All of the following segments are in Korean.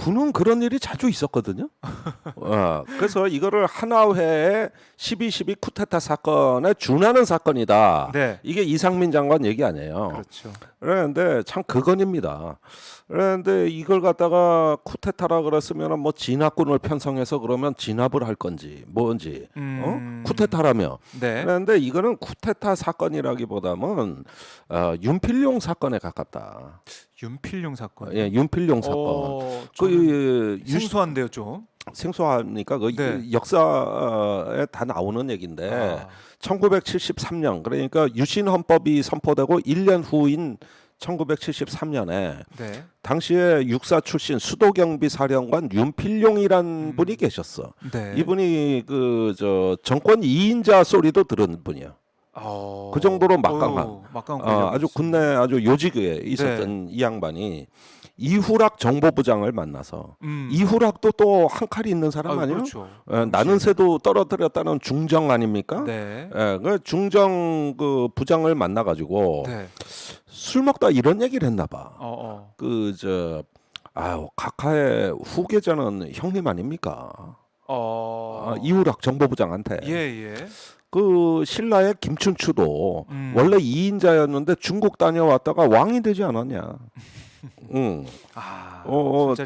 군은 그런 일이 자주 있었거든요. 그래서 이거를 하나회의 12.12 쿠데타 사건에 준하는 사건이다. 네. 이게 이상민 장관 얘기 아니에요. 그렇죠. 그런데 참 그건입니다. 그런데 이걸 갖다가 쿠데타라 그랬으면 뭐 진압군을 편성해서 그러면 진압을 할 건지 뭔지 쿠데타라며. 네. 그런데 이거는 쿠데타 사건이라기보다는 윤필용 사건에 가깝다. 윤필용 사건. 예, 윤필용 사건. 그 생소한데요, 좀. 생소하니까 그 네. 역사에 다 나오는 얘기인데 1973년 그러니까 유신 헌법이 선포되고 1년 후인 1973년에 네. 당시에 육사 출신 수도경비 사령관 윤필용이란 분이 계셨어. 네. 이분이 정권 2인자 소리도 들은 분이야. 그 정도로 막강한 아주 군내 아주 요직에 있었던 이 양반이 이후락 정보부장을 만나서 이후락도 또 한 칼이 있는 사람 아니에요? 그렇죠. 나는 새도 떨어뜨렸다는 중정 아닙니까? 네. 그 중정 그 부장을 만나가지고 네. 술 먹다 이런 얘기를 했나 봐. 아유 각하의 후계자는 형님 아닙니까? 이후락 정보부장한테. 예. 그 신라의 김춘추도 원래 2인자였는데 중국 다녀왔다가 왕이 되지 않았냐.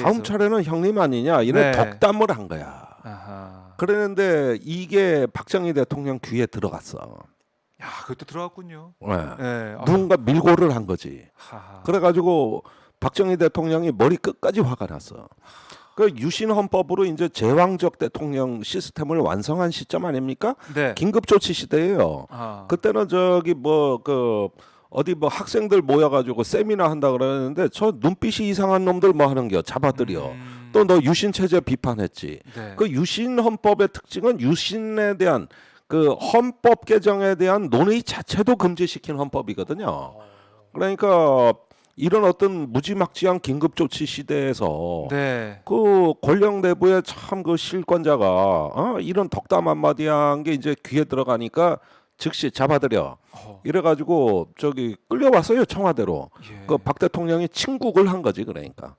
다음 차례는 형님 아니냐 이런 덕담을 한 거야. 그랬는데 이게 박정희 대통령 귀에 들어갔어. 야, 그것도 들어갔군요. 네. 누군가 밀고를 한 거지. 그래가지고 박정희 대통령이 머리 끝까지 화가 났어. 그 유신 헌법으로 이제 제왕적 대통령 시스템을 완성한 시점 아닙니까? 네. 긴급 조치 시대예요. 그때는 어디 뭐 학생들 모여가지고 세미나 한다 그러는데 저 눈빛이 이상한 놈들 뭐 하는겨 잡아들여. 또 너 유신 체제 비판했지. 네. 그 유신 헌법의 특징은 유신에 대한 그 헌법 개정에 대한 논의 자체도 금지시킨 헌법이거든요. 그러니까 이런 어떤 무지막지한 긴급조치 시대에서 그 권력 내부의 참 그 실권자가 이런 덕담 한마디 한 게 이제 귀에 들어가니까 즉시 잡아들여. 이래가지고 끌려왔어요 청와대로. 그 박 대통령이 친국을 한 거지 그러니까.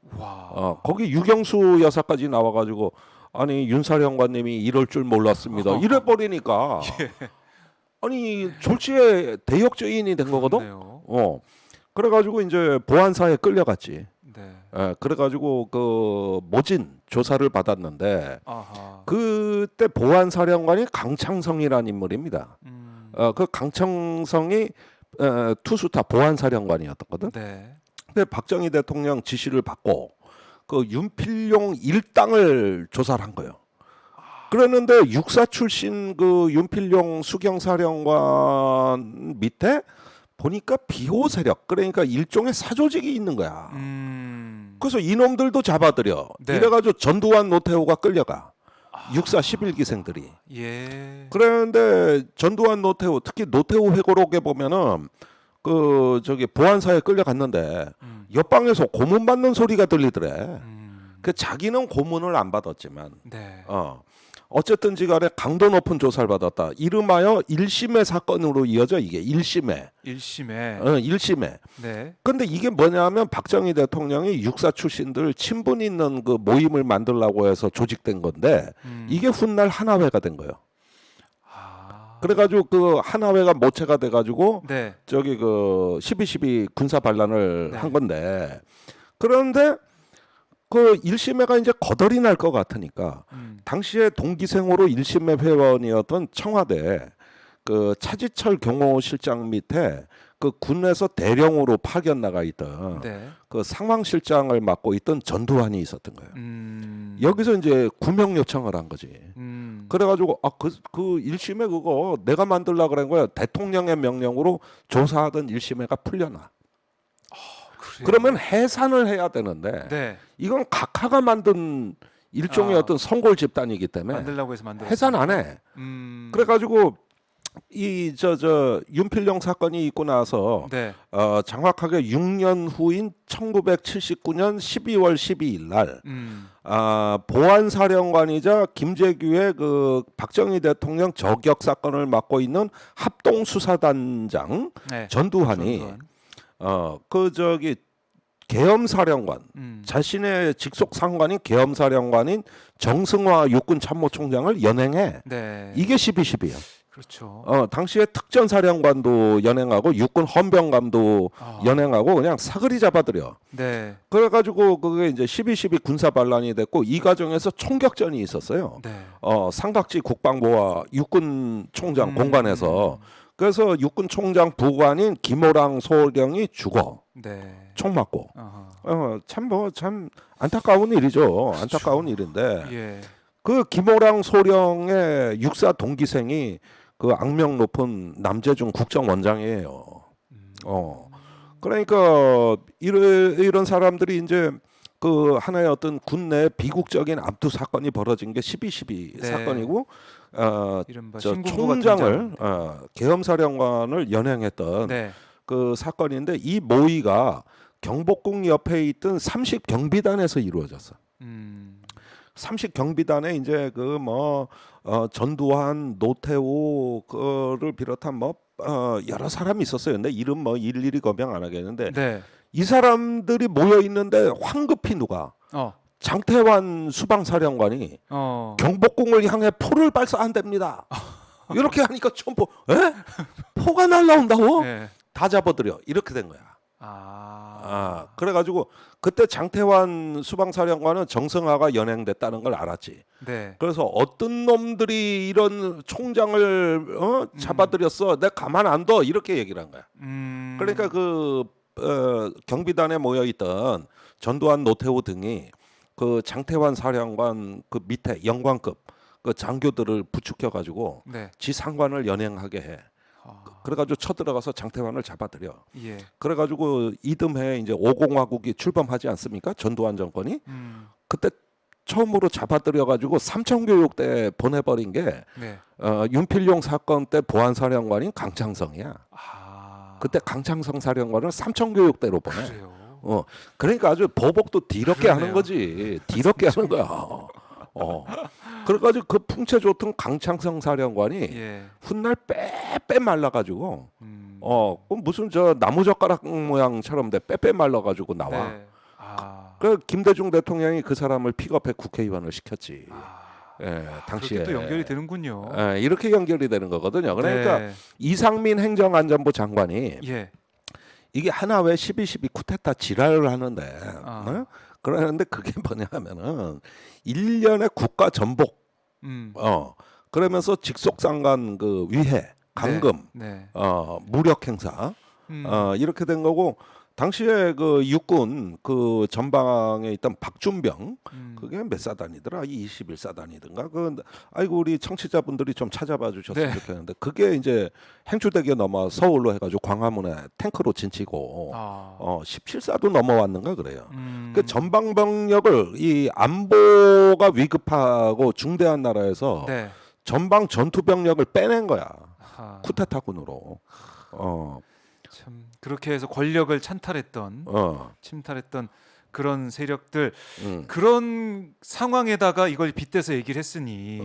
거기 유경수 여사까지 나와가지고 아니 윤사령관님이 이럴 줄 몰랐습니다. 이래 버리니까 아니 졸지에 대역죄인이 된 거거든. 그래가지고 이제 보안사에 끌려갔지. 그래가지고 그 모진 조사를 받았는데 그때 보안사령관이 강창성이라는 인물입니다. 그 강창성이 투수타 보안사령관이었거든. 근데 박정희 대통령 지시를 받고 그 윤필용 일당을 조사를 한 거예요. 그랬는데 육사 출신 그 윤필용 수경사령관 밑에 보니까 비호 세력 그러니까 일종의 사조직이 있는 거야. 그래서 이놈들도 잡아들여. 이래가지고 전두환 노태우가 끌려가. 육사 11기생들이. 그런데 전두환 노태우 특히 노태우 회고록에 보면은 보안사에 끌려갔는데 옆방에서 고문 받는 소리가 들리더래. 그 자기는 고문을 안 받았지만 어쨌든지 간에 강도 높은 조사를 받았다. 이름하여 1심의 사건으로 이어져 이게 1심에. 1심에. 근데 이게 뭐냐면 박정희 대통령이 육사 출신들 친분 있는 그 모임을 만들려고 해서 조직된 건데 이게 훗날 하나회가 된 거예요. 그래가지고 그 하나회가 모체가 돼가지고 그 12.12 군사 반란을 한 건데 그런데 그 1심회가 이제 거덜이 날 것 같으니까 당시에 동기생으로 1심회 회원이었던 청와대 그 차지철 경호실장 밑에 그 군에서 대령으로 파견 나가 있던 그 상황실장을 맡고 있던 전두환이 있었던 거예요. 여기서 이제 구명 요청을 한 거지. 그래가지고 그 1심회 그거 내가 만들려고 그런 거야. 대통령의 명령으로 조사하던 1심회가 풀려나. 그러면 해산을 해야 되는데 이건 각하가 만든 일종의 어떤 성골 집단이기 때문에 만들라고 해서 만들었어요. 해산 안 해. 그래가지고 이 윤필용 사건이 있고 나서 정확하게 6년 후인 1979년 12월 12일 날 보안사령관이자 김재규의 그 박정희 대통령 저격 사건을 맡고 있는 합동수사단장 전두환이 계엄사령관 자신의 직속 상관인 계엄사령관인 정승화 육군참모총장을 연행해. 네. 이게 12.12야. 그렇죠. 당시에 특전사령관도 연행하고 육군 헌병감도 연행하고 그냥 사거리 잡아들여. 네. 그래가지고 그게 이제 12.12 군사 반란이 됐고 이 과정에서 총격전이 있었어요. 네. 삼각지 국방부와 육군 총장 공관에서. 그래서 육군 총장 부관인 김호랑 소령이 죽어. 네. 총 맞고. 아하. 참 안타까운 일이죠. 안타까운 일인데. 예. 그 김호랑 소령의 육사 동기생이 그 악명 높은 남재중 국정원장이에요. 그러니까 이런 사람들이 이제 그 하나의 어떤 군내 비국적인 압투 사건이 벌어진 게 12.12 네. 사건이고 이른바 저 신군부 같은 총장을 장. 계엄사령관을 연행했던 네. 그 사건인데 이 모의가 경복궁 옆에 있던 30경비단에서 이루어졌어. 30경비단에 이제 그 뭐 전두환, 노태우 그를 비롯한 뭐 여러 사람이 있었어요. 근데 이름 뭐 일일이 거명 안 하겠는데 네. 이 사람들이 모여 있는데 황급히 누가 장태환 수방사령관이 경복궁을 향해 포를 발사한답니다. 이렇게 하니까 전부 포가 날라온다고? 네. 다 잡아들여. 이렇게 된 거야. 그래가지고 그때 장태환 수방사령관은 정승화가 연행됐다는 걸 알았지. 네. 그래서 어떤 놈들이 이런 총장을 잡아들였어. 내가 가만 안 둬. 이렇게 얘기를 한 거야. 그러니까 그 경비단에 모여 있던 전두환, 노태우 등이 그 장태환 사령관 그 밑에 영관급 그 장교들을 부추겨 가지고 네. 지 상관을 연행하게 해. 그래가지고 쳐들어가서 장태환을 잡아들여. 예. 그래가지고 이듬해 이제 5공화국이 출범하지 않습니까? 전두환 정권이. 그때 처음으로 잡아들여가지고 삼청교육대 보내버린 게 네. 윤필용 사건 때 보안사령관인 강창성이야. 그때 강창성 사령관을 삼청교육대로 보내. 그래요. 그러니까 아주 보복도 뒤럽게 그러네요. 하는 거지. 뒤럽게 하는 거야. 그래가지고 그 풍채 좋던 강창성 사령관이 예. 훗날 빼빼 말라가지고 무슨 저 나무젓가락 모양처럼 돼 빼빼 말라가지고 나와. 네. 그 김대중 대통령이 그 사람을 픽업해 국회의원을 시켰지. 당시에 그렇게 또 연결이 되는군요. 이렇게 연결이 되는 거거든요. 그러니까 네. 이상민 행정안전부 장관이 예. 이게 하나 왜 12.12 쿠데타 지랄을 하는데 그러는데 그게 뭐냐면은 1년의 국가 전복 그러면서 직속상관 그 위해 감금 네. 무력 행사 이렇게 된 거고 당시에 그 육군 그 전방에 있던 박준병 그게 몇 사단이더라 21사단이든가 그 아이고 우리 청취자분들이 좀 찾아봐 주셨으면 네. 좋겠는데 그게 이제 행주대교 넘어 서울로 해가지고 광화문에 탱크로 진치고 17사도 넘어왔는가 그래요. 그 전방병력을 이 안보가 위급하고 중대한 나라에서 네. 전방 전투병력을 빼낸 거야. 쿠데타군으로. 참 그렇게 해서 권력을 침탈했던 그런 세력들 그런 상황에다가 이걸 빗대서 얘기를 했으니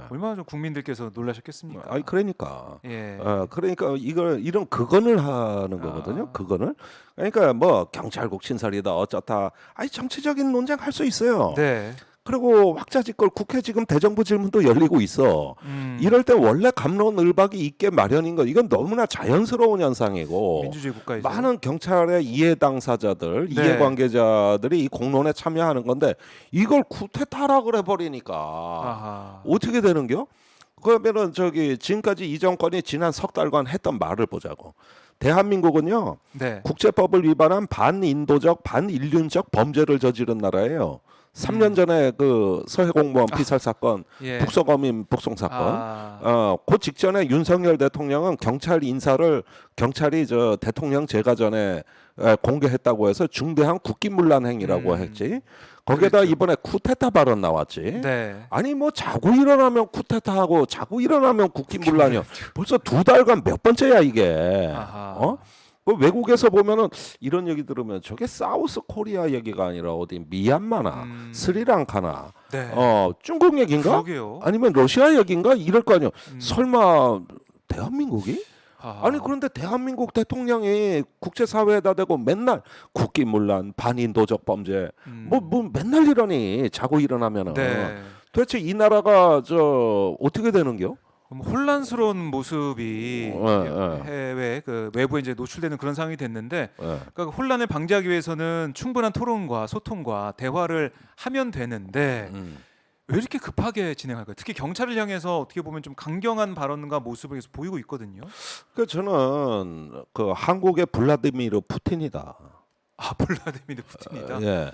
얼마나 좀 국민들께서 놀라셨겠습니까? 아니 그러니까. 예. 그러니까 이런 그건을 하는 거거든요. 그거는. 그러니까 뭐 경찰국 신설이다 어쩌다. 아니 정치적인 논쟁 할 수 있어요. 네. 그리고 확자지껄 국회 지금 대정부 질문도 열리고 있어. 이럴 때 원래 갑론을박이 있게 마련인 거 이건 너무나 자연스러운 현상이고 민주주의 국가이죠. 많은 경찰의 이해 당사자들, 네. 이해 관계자들이 이 공론에 참여하는 건데 이걸 쿠데타라 그래 버리니까 어떻게 되는겨? 그러면은 저기 지금까지 이 정권이 지난 석 달간 했던 말을 보자고. 대한민국은요 네. 국제법을 위반한 반인도적, 반인륜적 범죄를 저지른 나라예요. 3년 전에 그 서해 공무원 피살 사건, 예. 북서검인 북송 사건, 그 직전에 윤석열 대통령은 경찰 인사를 경찰이 저 대통령 재가 전에 공개했다고 해서 중대한 국기문란 행위라고 했지. 거기에다 그랬죠. 이번에 쿠데타 발언 나왔지. 네. 아니 뭐 자고 일어나면 쿠데타하고 자고 일어나면 국기문란이요. 벌써 2달간 몇 번째야 이게. 그 외국에서 보면은 이런 얘기 들으면 저게 사우스 코리아 얘기가 아니라 어디 미얀마나 스리랑카나 네. 중국 얘기인가? 그러게요. 아니면 러시아 얘기인가? 이럴 거 아니에요. 설마 대한민국이? 아니 그런데 대한민국 대통령이 국제사회에다 대고 맨날 국기문란, 반인도적 범죄 뭐 맨날 이러니 자고 일어나면은 네. 도대체 이 나라가 저 어떻게 되는겨? 혼란스러운 모습이 해외 그 외부에 이제 노출되는 그런 상황이 됐는데 그러니까 혼란을 방지하기 위해서는 충분한 토론과 소통과 대화를 하면 되는데 왜 이렇게 급하게 진행할까요? 특히 경찰을 향해서 어떻게 보면 좀 강경한 발언과 모습을 계속 보이고 있거든요. 그 저는 그 한국의 블라디미르 푸틴이다. 아, 블라디미르 푸틴이다. 예.